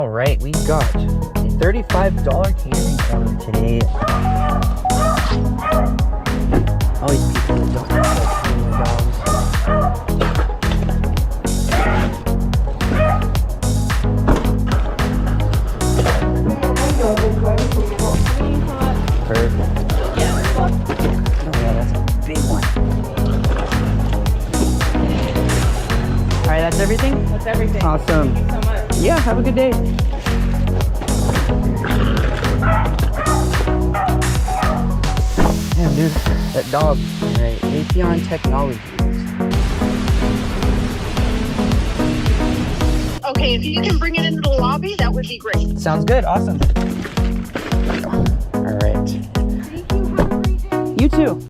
All right, we got a $35 catering order today. All these people that don't know how to train their dogs. Perfect. Oh yeah, that's a big one. All right, that's everything? That's everything. Awesome. Thank you so much. Yeah, have a good day. Damn, dude, that dog. Alright, Raytheon Technologies. Okay, if you can bring it into the lobby, that would be great. Sounds good, awesome. Alright. Thank you. Have a great day. You too.